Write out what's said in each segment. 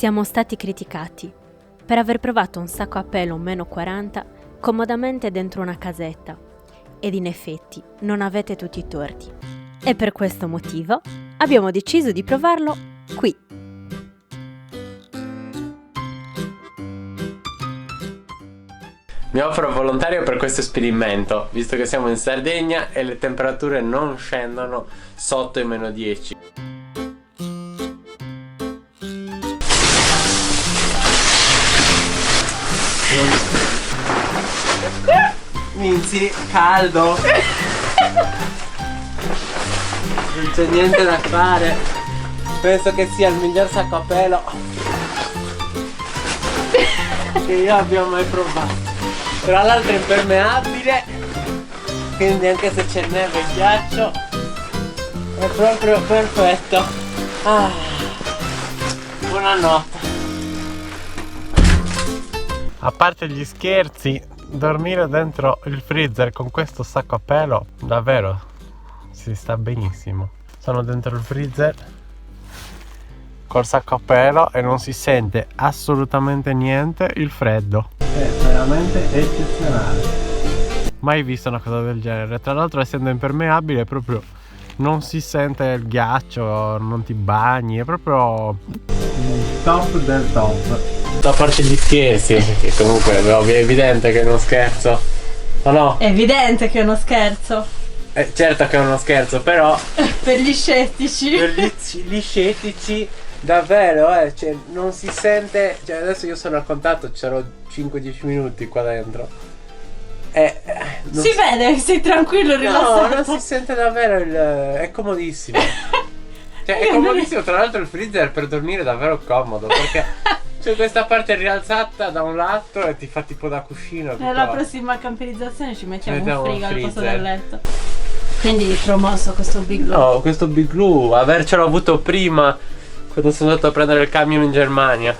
Siamo stati criticati per aver provato un sacco a pelo -40 comodamente dentro una casetta ed in effetti non avete tutti i torti. E per questo motivo abbiamo deciso di provarlo qui. Mi offro volontario per questo esperimento, visto che siamo in Sardegna e le temperature non scendono sotto i -10. Minzi, caldo! Non c'è niente da fare. Penso che sia il miglior sacco a pelo che io abbia mai provato. Tra l'altro è impermeabile, quindi anche se c'è neve e ghiaccio è proprio perfetto. Buonanotte. A parte gli scherzi, dormire dentro il freezer con questo sacco a pelo davvero si sta benissimo. Sono dentro il freezer col sacco a pelo e non si sente assolutamente niente il freddo. È veramente eccezionale. Mai visto una cosa del genere. Tra l'altro, essendo impermeabile, proprio non si sente il ghiaccio, non ti bagni, è proprio il top del top. A parte gli scherzi, che comunque è evidente che è uno scherzo. O no? È evidente che è uno scherzo. Certo che è uno scherzo, però Per gli scettici. per gli scettici davvero, cioè, non si sente. Cioè, adesso io sono a contatto, c'ero 5-10 minuti qua dentro. Si vede, sei tranquillo, rilassato. No, non si sente davvero è comodissimo. Cioè, è comodissimo, tra l'altro il freezer per dormire è davvero comodo, perché c'è questa parte rialzata da un lato e ti fa tipo da cuscino. Nella prossima camperizzazione ci mettiamo Mettiamo un frigo un al posto freezer. del letto. Quindi promosso questo Big Glue. No, questo Big Glue, avercelo avuto prima quando sono andato a prendere il camion in Germania.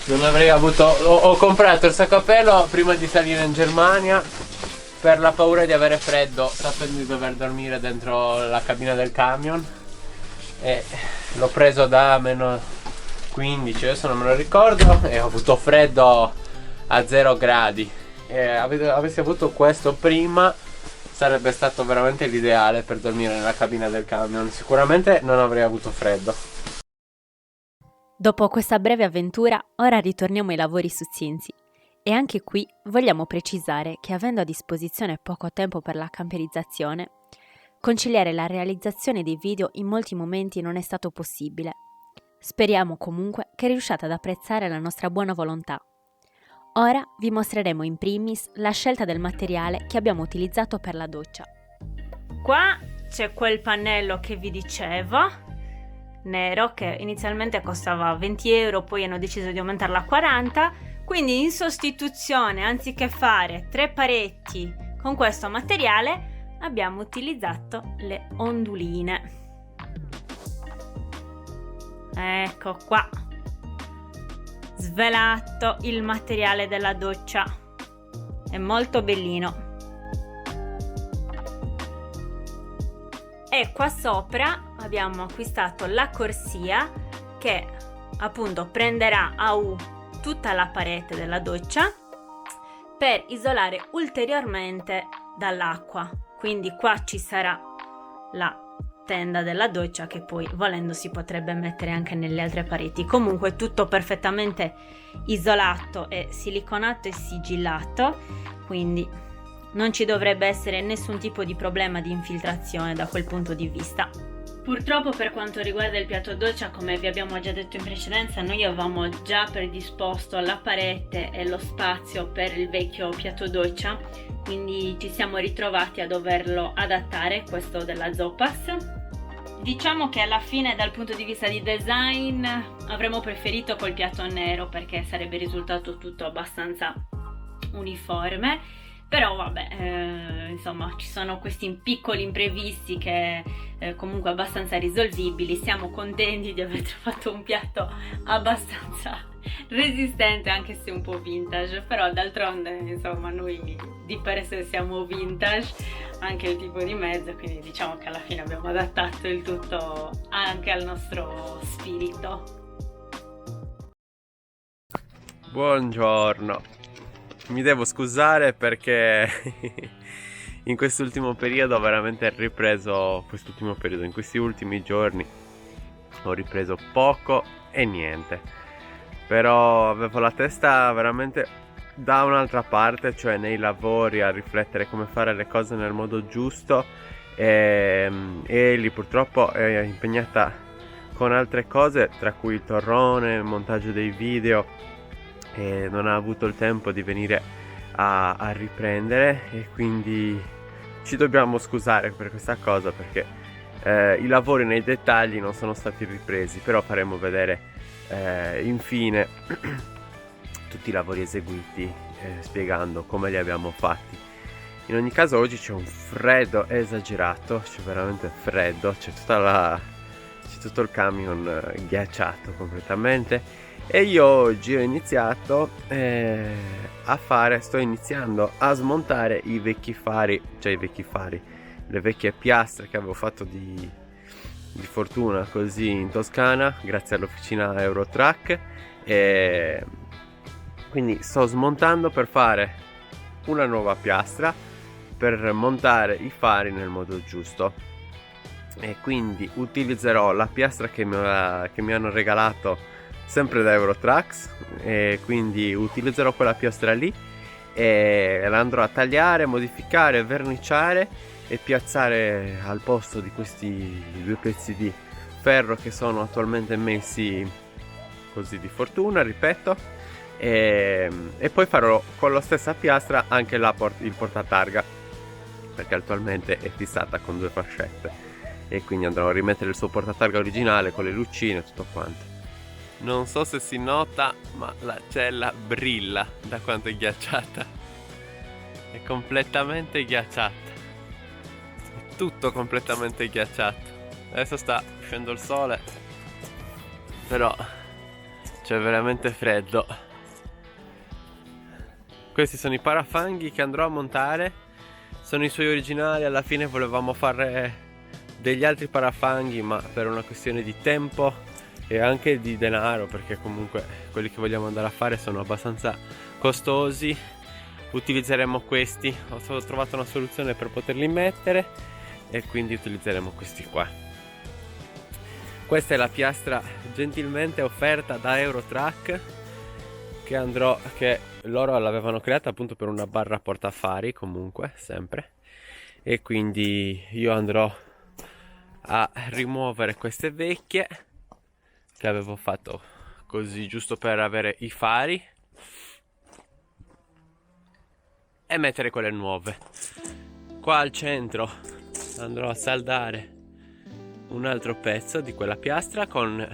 Non avrei avuto. Ho comprato il sacco a pelo prima di salire in Germania per la paura di avere freddo, sapendo di dover dormire dentro la cabina del camion. E l'ho preso da -15, adesso non me lo ricordo, e ho avuto freddo a 0 gradi. E avessi avuto questo prima sarebbe stato veramente l'ideale per dormire nella cabina del camion. Sicuramente non avrei avuto freddo. Dopo questa breve avventura, ora ritorniamo ai lavori su Cinzia. E anche qui vogliamo precisare che, avendo a disposizione poco tempo per la camperizzazione, conciliare la realizzazione dei video in molti momenti non è stato possibile. Speriamo comunque che riusciate ad apprezzare la nostra buona volontà. Ora vi mostreremo in primis la scelta del materiale che abbiamo utilizzato per la doccia. Qua c'è quel pannello che vi dicevo, nero, che inizialmente costava 20 euro, poi hanno deciso di aumentarla a 40, quindi in sostituzione, anziché fare 3 paretti con questo materiale, abbiamo utilizzato le onduline. Ecco qua, svelato il materiale della doccia, è molto bellino. E qua sopra abbiamo acquistato la corsia che appunto prenderà a U tutta la parete della doccia per isolare ulteriormente dall'acqua. Quindi qua ci sarà la tenda della doccia che poi volendo si potrebbe mettere anche nelle altre pareti. Comunque tutto perfettamente isolato e siliconato e sigillato, quindi non ci dovrebbe essere nessun tipo di problema di infiltrazione da quel punto di vista. Purtroppo per quanto riguarda il piatto doccia, come vi abbiamo già detto in precedenza, noi avevamo già predisposto la parete e lo spazio per il vecchio piatto doccia, quindi ci siamo ritrovati a doverlo adattare, questo della Zopas. Diciamo che alla fine dal punto di vista di design avremmo preferito col piatto nero perché sarebbe risultato tutto abbastanza uniforme. Però vabbè, insomma ci sono questi piccoli imprevisti che comunque abbastanza risolvibili. Siamo contenti di aver trovato un piatto abbastanza resistente, anche se un po' vintage, però d'altronde insomma noi di per sé siamo vintage, anche il tipo di mezzo, quindi diciamo che alla fine abbiamo adattato il tutto anche al nostro spirito. Buongiorno. Mi devo scusare perché in quest'ultimo periodo ho veramente ripreso, in questi ultimi giorni ho ripreso poco e niente. Però avevo la testa veramente da un'altra parte, cioè nei lavori, a riflettere come fare le cose nel modo giusto, e lì purtroppo è impegnata con altre cose, tra cui il torrone, il montaggio dei video, e non ha avuto il tempo di venire a riprendere, e quindi ci dobbiamo scusare per questa cosa, perché i lavori nei dettagli non sono stati ripresi, però faremo vedere infine tutti i lavori eseguiti, spiegando come li abbiamo fatti. In ogni caso oggi c'è un freddo esagerato, c'è veramente freddo, c'è tutto il camion ghiacciato completamente. E io oggi sto iniziando a smontare i vecchi fari, le vecchie piastre che avevo fatto di fortuna così in Toscana, grazie all'officina Eurotrack, e quindi sto smontando per fare una nuova piastra per montare i fari nel modo giusto. E quindi utilizzerò la piastra che mi hanno regalato sempre da Eurotrax, e quindi utilizzerò quella piastra lì e la andrò a tagliare, modificare, verniciare e piazzare al posto di questi due pezzi di ferro che sono attualmente messi così di fortuna, ripeto, e poi farò con la stessa piastra anche il portatarga, perché attualmente è fissata con 2 fascette, e quindi andrò a rimettere il suo portatarga originale con le lucine e tutto quanto. Non so se si nota, ma la cella brilla da quanto è ghiacciata. È completamente ghiacciata. È tutto completamente ghiacciato. Adesso sta uscendo il sole, però c'è veramente freddo. Questi sono i parafanghi che andrò a montare. Sono i suoi originali. Alla fine volevamo fare degli altri parafanghi, ma per una questione di tempo e anche di denaro, perché comunque quelli che vogliamo andare a fare sono abbastanza costosi, utilizzeremo questi. Ho trovato una soluzione per poterli mettere e quindi utilizzeremo questi qua. Questa è la piastra gentilmente offerta da Eurotrack, che loro l'avevano creata appunto per una barra portafari, comunque sempre, e quindi io andrò a rimuovere queste vecchie che avevo fatto così giusto per avere i fari e mettere quelle nuove. Qua al centro andrò a saldare un altro pezzo di quella piastra con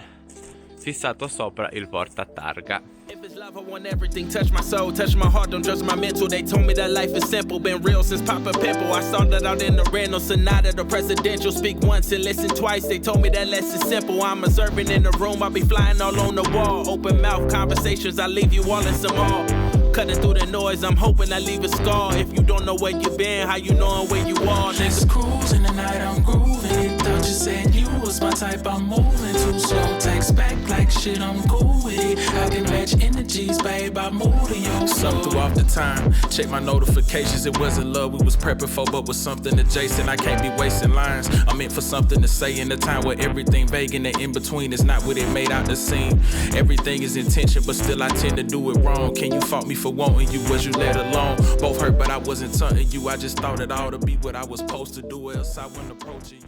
fissato sopra il portatarga. If it's love, I want everything. Touch my soul, touch my heart, don't judge my mental. They told me that life is simple, been real since Papa Pimple. I started out in the rental, Sonata, the presidential. Speak once and listen twice, they told me that less is simple. I'm observing in the room, I'll be flying all on the wall. Open mouth conversations, I leave you all in some awe. Cutting through the noise, I'm hoping I leave a scar. If you don't know where you been, how you knowin' where you are? Just cruising the night, I'm grooving. Thought you said you was my type, I'm moving too slow. Text back like shit, I'm cool with it. I can match energies, babe, I'm moving your Some threw off the time, check my notifications. It wasn't love we was prepping for, but was something adjacent. I can't be wasting lines. I'm meant for something to say in a time where everything vague and the in-between is not what it made out to seem. Everything is intention, but still I tend to do it wrong. Can you fault me for wanting you? Was you let alone? Both hurt, but I wasn't taunting you. I just thought it ought to be what I was supposed to do, else I wouldn't approach you.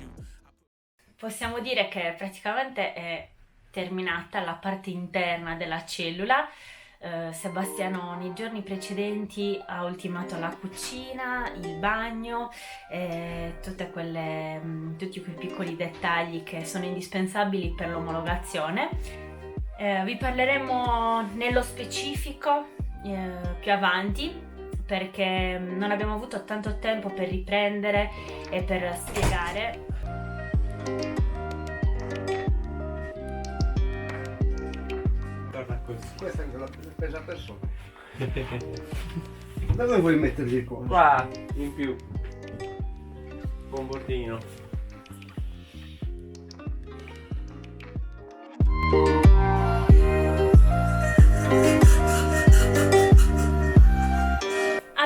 Possiamo dire che praticamente è terminata la parte interna della cellula. Sebastiano nei giorni precedenti ha ultimato la cucina, il bagno, tutti quei piccoli dettagli che sono indispensabili per l'omologazione. Vi parleremo nello specifico più avanti, perché non abbiamo avuto tanto tempo per riprendere e per spiegare. Questa è la presa persona. Dove vuoi metterli il coso? Qua in più con bordino.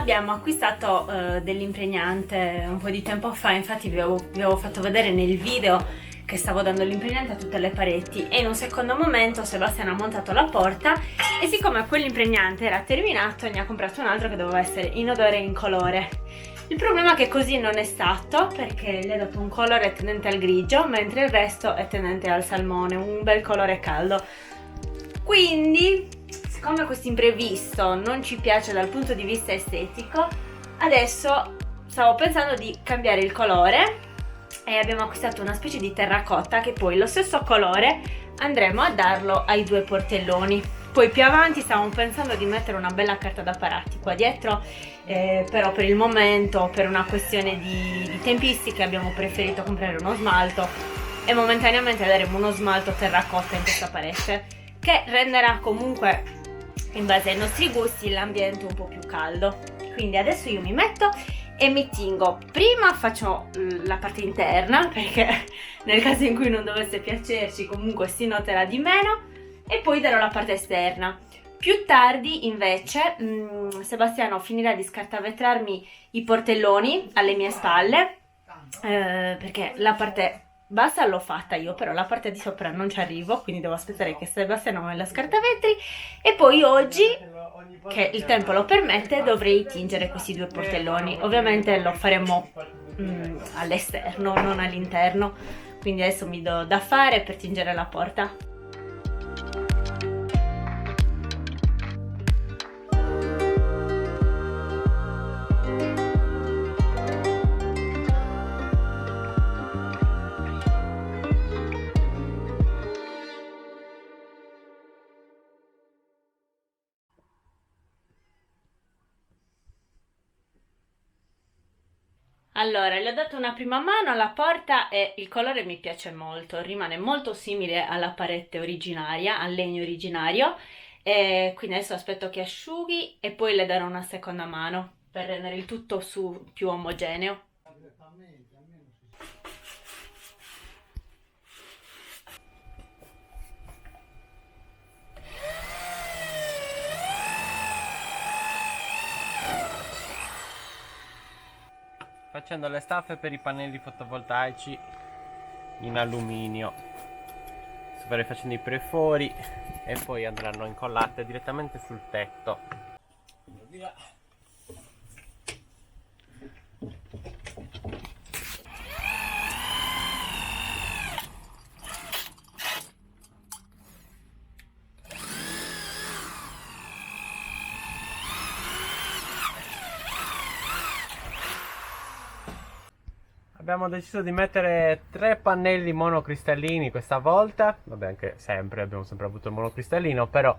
abbiamo acquistato dell'impregnante un po' di tempo fa, infatti vi avevo fatto vedere nel video che stavo dando l'impregnante a tutte le pareti, e in un secondo momento Sebastiano ha montato la porta e siccome quell'impregnante era terminato ne ha comprato un altro che doveva essere in odore e in colore. Il problema è che così non è stato, perché gli ha dato un colore tendente al grigio mentre il resto è tendente al salmone, un bel colore caldo. Quindi, siccome questo imprevisto non ci piace dal punto di vista estetico, adesso stavo pensando di cambiare il colore e abbiamo acquistato una specie di terracotta che poi lo stesso colore andremo a darlo ai due portelloni. Poi più avanti stavamo pensando di mettere una bella carta da parati qua dietro, però per il momento, per una questione di tempistiche, abbiamo preferito comprare uno smalto e momentaneamente daremo uno smalto terracotta in questa parete, che renderà comunque, in base ai nostri gusti, l'ambiente un po' più caldo. Quindi adesso io mi metto e mi tingo. Prima faccio la parte interna, perché nel caso in cui non dovesse piacerci comunque si noterà di meno, e poi darò la parte esterna. Più tardi invece Sebastiano finirà di scartavetrarmi i portelloni alle mie spalle, perché la parte bassa l'ho fatta io, però la parte di sopra non ci arrivo, quindi devo aspettare che Sebastiano me la scartavetri, e poi oggi, che il tempo lo permette, dovrei tingere questi due portelloni. Ovviamente lo faremo all'esterno, non all'interno, quindi adesso mi do da fare per tingere la porta. Allora, le ho dato una prima mano alla porta e il colore mi piace molto, rimane molto simile alla parete originaria, al legno originario, e quindi adesso aspetto che asciughi e poi le darò una seconda mano per rendere il tutto più omogeneo. Facendo le staffe per i pannelli fotovoltaici in alluminio. Sto facendo i prefori e poi andranno incollate direttamente sul tetto. Abbiamo deciso di mettere 3 pannelli monocristallini questa volta. Vabbè, anche sempre, abbiamo sempre avuto il monocristallino, però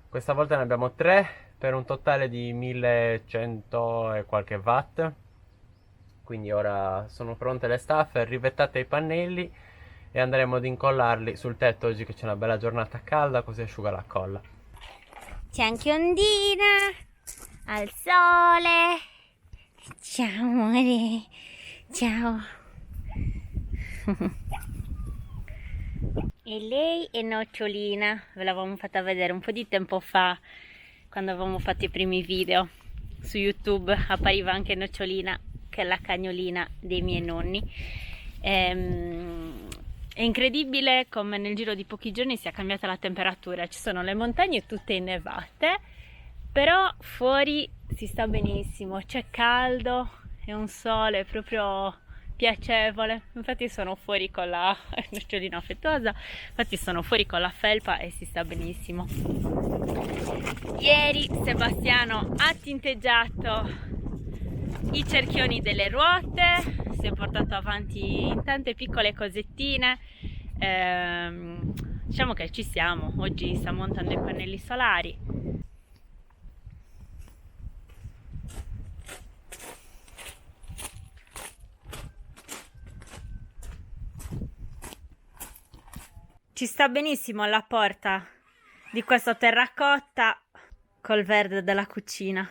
questa volta ne abbiamo 3 per un totale di 1100 e qualche watt. Quindi ora sono pronte le staffe, rivettate i pannelli e andremo ad incollarli sul tetto oggi che c'è una bella giornata calda, così asciuga la colla. C'è anche Ondina al sole. Ciao amore. Ciao. E lei è Nocciolina, ve l'avevamo fatta vedere un po' di tempo fa quando avevamo fatto i primi video su YouTube, appariva anche Nocciolina, che è la cagnolina dei miei nonni. È incredibile come nel giro di pochi giorni sia cambiata la temperatura, ci sono le montagne tutte innevate, però fuori si sta benissimo, c'è caldo, è un sole proprio piacevole. Infatti sono fuori con la nocciolina affettuosa, infatti sono fuori con la felpa e si sta benissimo. Ieri Sebastiano ha tinteggiato i cerchioni delle ruote, si è portato avanti in tante piccole cosettine. Diciamo che ci siamo, oggi sta montando i pannelli solari. Ci sta benissimo alla porta di questo terracotta col verde della cucina.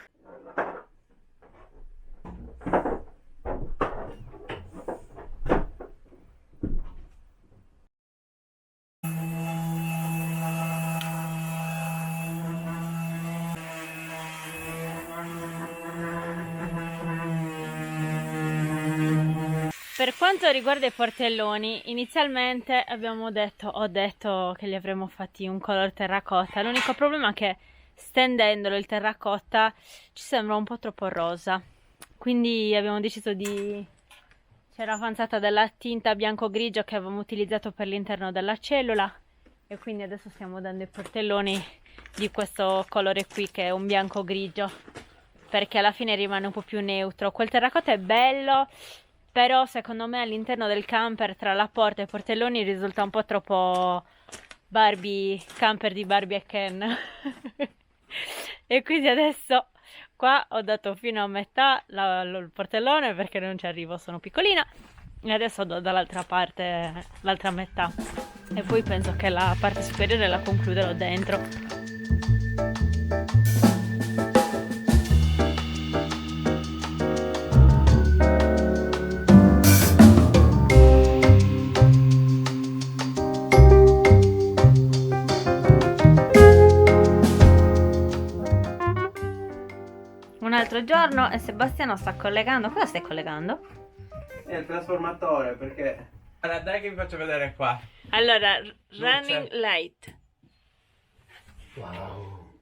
Per quanto riguarda i portelloni, inizialmente ho detto che li avremmo fatti un color terracotta. L'unico problema è che stendendolo il terracotta ci sembra un po' troppo rosa. Quindi abbiamo deciso c'era avanzata della tinta bianco-grigio che avevamo utilizzato per l'interno della cellula e quindi adesso stiamo dando i portelloni di questo colore qui che è un bianco-grigio, perché alla fine rimane un po' più neutro. Quel terracotta è bello, però secondo me all'interno del camper tra la porta e i portelloni risulta un po' troppo camper di Barbie e Ken. E quindi adesso qua ho dato fino a metà il portellone perché non ci arrivo, sono piccolina, e adesso do dall'altra parte l'altra metà e poi penso che la parte superiore la concluderò dentro. Un altro giorno e Sebastiano sta collegando. Cosa stai collegando? È il trasformatore perché... Allora dai che vi faccio vedere qua. Allora, running light. Wow.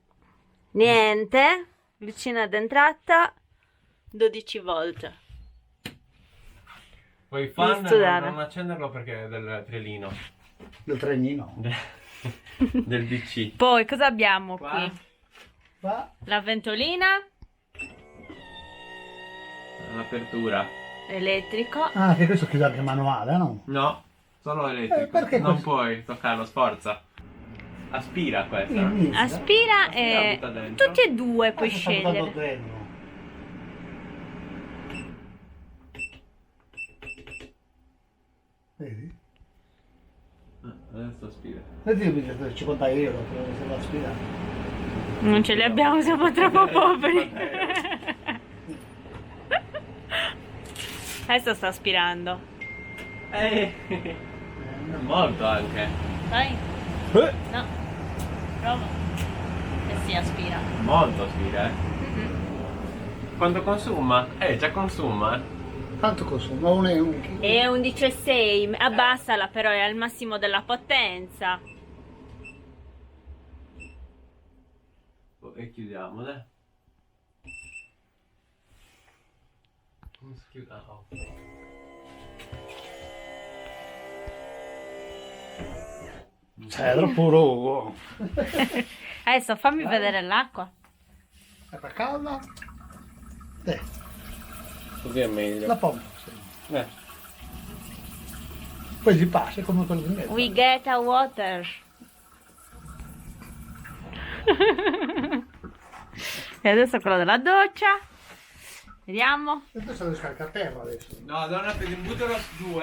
Niente. Lucina d'entrata 12 volt. Poi fan studiare. non accenderlo perché è del trenino. Del trenino. Del BC. Poi cosa abbiamo Qua. qui? Qua. La ventolina, L'apertura. elettrico. Ah, che questo chiude anche manuale, no? No, solo elettrico. perché non questo? puoi toccarlo, sforza. Aspira questa. Aspira e butta dentro. tutti e due puoi Sta buttando scegliere. dentro. Vedi? Adesso aspira. Vedi mi dice 50 euro per la spira. Non ce li abbiamo, siamo troppo poveri. Adesso sta aspirando. Molto anche. Dai. No. Prova. E si aspira. Molto aspira, Quanto consuma? Già consuma. Quanto consuma? Un È 11,6. Abbassala però, è al massimo della potenza. E chiudiamo, dai. Come si chiude? Ah, oh. È troppo rogo. Adesso fammi vedere l'acqua. Acqua calda. Così è meglio. La pompa. Sì. Poi si passa è come quello di mezzo. We get a water. E adesso quello della doccia. Vediamo. E questo lo scarica a terra adesso. No, buttalo giù,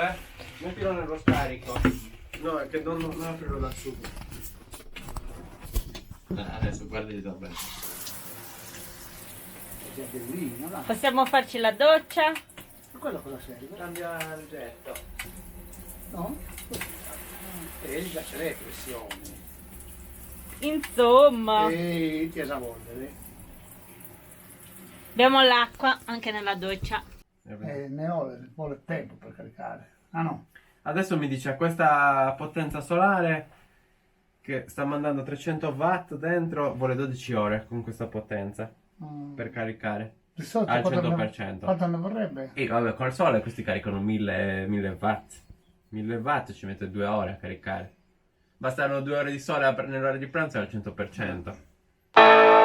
mettilo nello scarico. No, è che non aprirlo da su. Adesso guardi da bene. Possiamo farci la doccia. Ma quello cosa serve? Cambia il getto. No? E gli piace le pressioni. Insomma, E ti esavolvere. abbiamo l'acqua anche nella doccia. Vuole tempo per caricare. Ah no? Adesso mi dice questa potenza solare che sta mandando 300 watt dentro, vuole 12 ore con questa potenza per caricare Di solito al quanto 100%. Quanto ne vorrebbe? E vabbè, col sole questi caricano 1000 watt. 1000 watt ci mette 2 ore a caricare. Bastano 2 ore di sole nell'ora di pranzo e al 100%.